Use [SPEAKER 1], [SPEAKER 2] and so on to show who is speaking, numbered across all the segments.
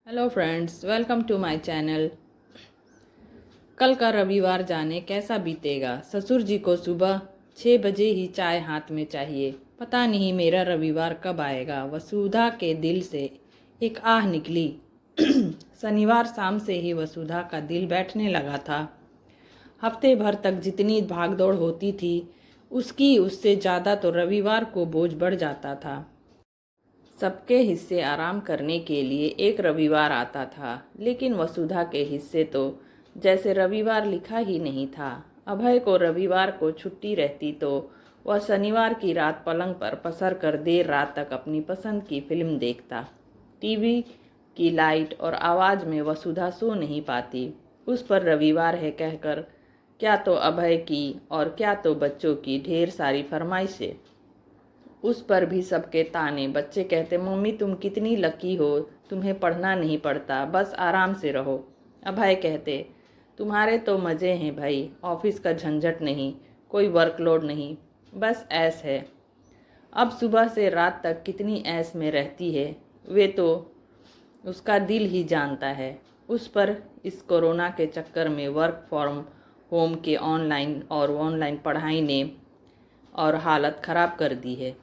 [SPEAKER 1] Hello friends, welcome to my channel. कल का रविवार जाने कैसा बीतेगा। ससुर जी को सुबह 6 बजे ही चाय हाथ में चाहिए। पता नहीं मेरा रविवार कब आएगा। वसुधा के दिल से एक आह निकली। शनिवार शाम से ही वसुधा का दिल बैठने लगा था। हफ्ते भर तक जितनी भागदौड़ होती थी उसकी उससे ज़्यादा तो रविवार को बोझ बढ़ जाता था। सबके हिस्से आराम करने के लिए एक रविवार आता था, लेकिन वसुधा के हिस्से तो जैसे रविवार लिखा ही नहीं था। अभय को रविवार को छुट्टी रहती तो वह शनिवार की रात पलंग पर पसर कर देर रात तक अपनी पसंद की फिल्म देखता। टीवी की लाइट और आवाज़ में वसुधा सो नहीं पाती। उस पर रविवार है कहकर क्या तो अभय की और क्या तो बच्चों की ढेर सारी फरमाइशें। उस पर भी सबके ताने। बच्चे कहते, मम्मी तुम कितनी लकी हो, तुम्हें पढ़ना नहीं पड़ता, बस आराम से रहो। अभय कहते, तुम्हारे तो मज़े हैं भाई, ऑफिस का झंझट नहीं, कोई वर्कलोड नहीं, बस ऐस है। अब सुबह से रात तक कितनी ऐस में रहती है वे तो उसका दिल ही जानता है। उस पर इस कोरोना के चक्कर में वर्क फ्रॉम होम के ऑनलाइन पढ़ाई ने और हालत ख़राब कर दी है।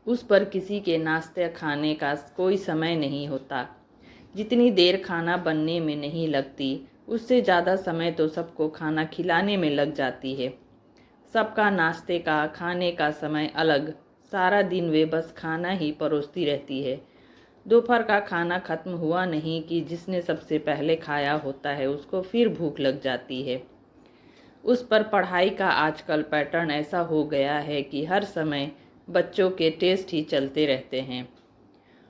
[SPEAKER 1] उस पर किसी के नाश्ते खाने का कोई समय नहीं होता। जितनी देर खाना बनने में नहीं लगती उससे ज़्यादा समय तो सबको खाना खिलाने में लग जाती है। सबका नाश्ते का खाने का समय अलग। सारा दिन वे बस खाना ही परोसती रहती है। दोपहर का खाना खत्म हुआ नहीं कि जिसने सबसे पहले खाया होता है उसको फिर भूख लग जाती है। उस पर पढ़ाई का आजकल पैटर्न ऐसा हो गया है कि हर समय बच्चों के टेस्ट ही चलते रहते हैं।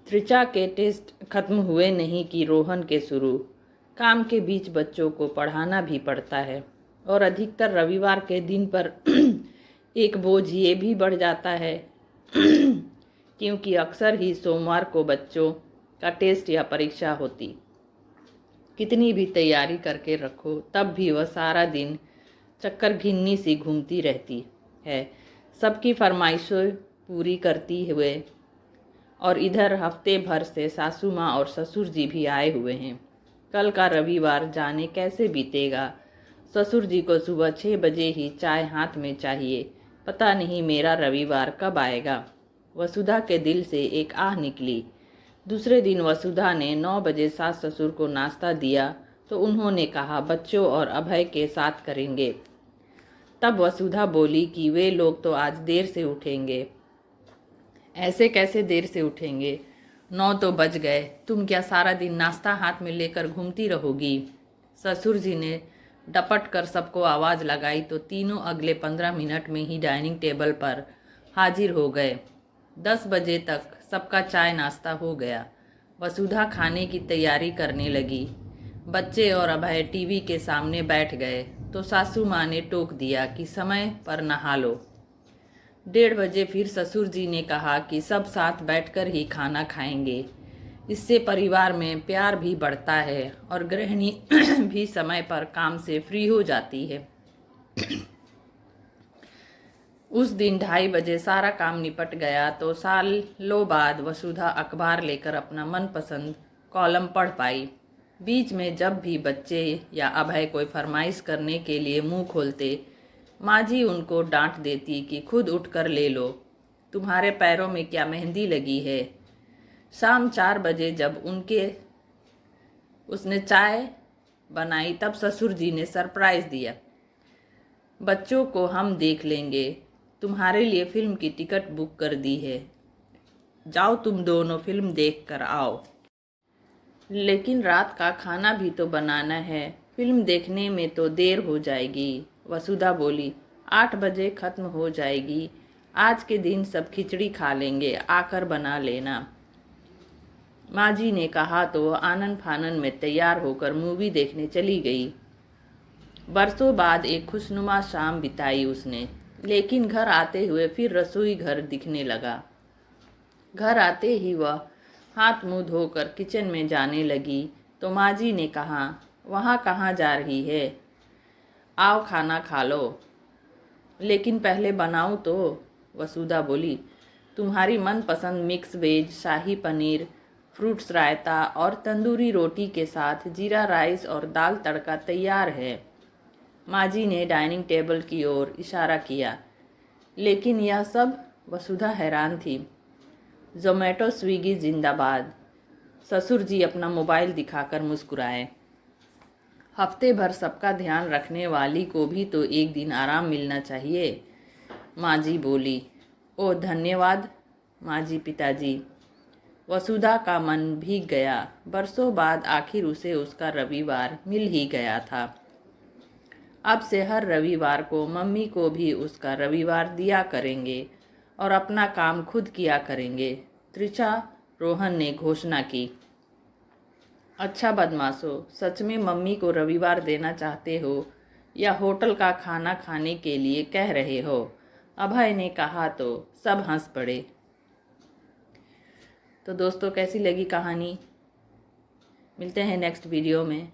[SPEAKER 1] त्रिचा के टेस्ट खत्म हुए नहीं कि रोहन के शुरू। काम के बीच बच्चों को पढ़ाना भी पड़ता है और अधिकतर रविवार के दिन पर एक बोझ ये भी बढ़ जाता है क्योंकि अक्सर ही सोमवार को बच्चों का टेस्ट या परीक्षा होती। कितनी भी तैयारी करके रखो तब भी वह सारा दिन चक्कर घिन्नी सी घूमती रहती है, सबकी फरमाइशें पूरी करती हुए। और इधर हफ्ते भर से सासू माँ और ससुर जी भी आए हुए हैं। कल का रविवार जाने कैसे बीतेगा। ससुर जी को सुबह 6 बजे ही चाय हाथ में चाहिए। पता नहीं मेरा रविवार कब आएगा। वसुधा के दिल से एक आह निकली। दूसरे दिन वसुधा ने 9 बजे सास ससुर को नाश्ता दिया तो उन्होंने कहा बच्चों और अभय के साथ करेंगे। तब वसुधा बोली कि वे लोग तो आज देर से उठेंगे। ऐसे कैसे देर से उठेंगे, 9 तो बज गए। तुम क्या सारा दिन नाश्ता हाथ में लेकर घूमती रहोगी। ससुर जी ने डपट कर सबको आवाज़ लगाई तो तीनों अगले 15 मिनट में ही डाइनिंग टेबल पर हाजिर हो गए। 10 बजे तक सबका चाय नाश्ता हो गया। वसुधा खाने की तैयारी करने लगी। बच्चे और अभय टीवी के सामने बैठ गए तो सासू माँ ने टोक दिया कि समय पर नहा लो। 1:30 बजे फिर ससुर जी ने कहा कि सब साथ बैठकर ही खाना खाएंगे। इससे परिवार में प्यार भी बढ़ता है और गृहिणी भी समय पर काम से फ्री हो जाती है। उस दिन 2:30 बजे सारा काम निपट गया तो सालों बाद वसुधा अखबार लेकर अपना मनपसंद कॉलम पढ़ पाई। बीच में जब भी बच्चे या अभय कोई फरमाइश करने के लिए मुंह खोलते, माँ जी उनको डांट देती कि खुद उठ कर ले लो, तुम्हारे पैरों में क्या मेहंदी लगी है। शाम 4 बजे जब उसने चाय बनाई तब ससुर जी ने सरप्राइज दिया, बच्चों को हम देख लेंगे, तुम्हारे लिए फिल्म की टिकट बुक कर दी है, जाओ तुम दोनों फिल्म देख कर आओ। लेकिन रात का खाना भी तो बनाना है, फिल्म देखने में तो देर हो जाएगी। वसुधा बोली, 8 बजे खत्म हो जाएगी, आज के दिन सब खिचड़ी खा लेंगे, आकर बना लेना। माँ जी ने कहा तो वह आनन फानन में तैयार होकर मूवी देखने चली गई। बरसों बाद एक खुशनुमा शाम बिताई उसने, लेकिन घर आते हुए फिर रसोई घर दिखने लगा। घर आते ही वह हाथ मुंह धोकर किचन में जाने लगी तो माँ जी ने कहा, वहाँ कहाँ जा रही है, आओ खाना खा लो। लेकिन पहले बनाऊँ तो, वसुधा बोली, तुम्हारी मनपसंद मिक्स वेज, शाही पनीर, फ्रूट्स रायता और तंदूरी रोटी के साथ जीरा राइस और दाल तड़का तैयार है। माँ जी ने डाइनिंग टेबल की ओर इशारा किया, लेकिन यह सब वसुधा हैरान थी। ज़ोमैटो स्विगी जिंदाबाद। ससुर जी अपना मोबाइल दिखाकर मुस्कुराए। हफ्ते भर सबका ध्यान रखने वाली को भी तो एक दिन आराम मिलना चाहिए। माँ जी बोली। ओह धन्यवाद माँ जी, पिताजी। वसुधा का मन भीग गया। बरसों बाद आखिर उसे उसका रविवार मिल ही गया था। अब से हर रविवार को मम्मी को भी उसका रविवार दिया करेंगे और अपना काम खुद किया करेंगे, त्रिचा रोहन ने घोषणा की। अच्छा बदमाशो, सच में मम्मी को रविवार देना चाहते हो या होटल का खाना खाने के लिए कह रहे हो? अभय ने कहा तो सब हंस पड़े। तो दोस्तों, कैसी लगी कहानी? मिलते हैं नेक्स्ट वीडियो में।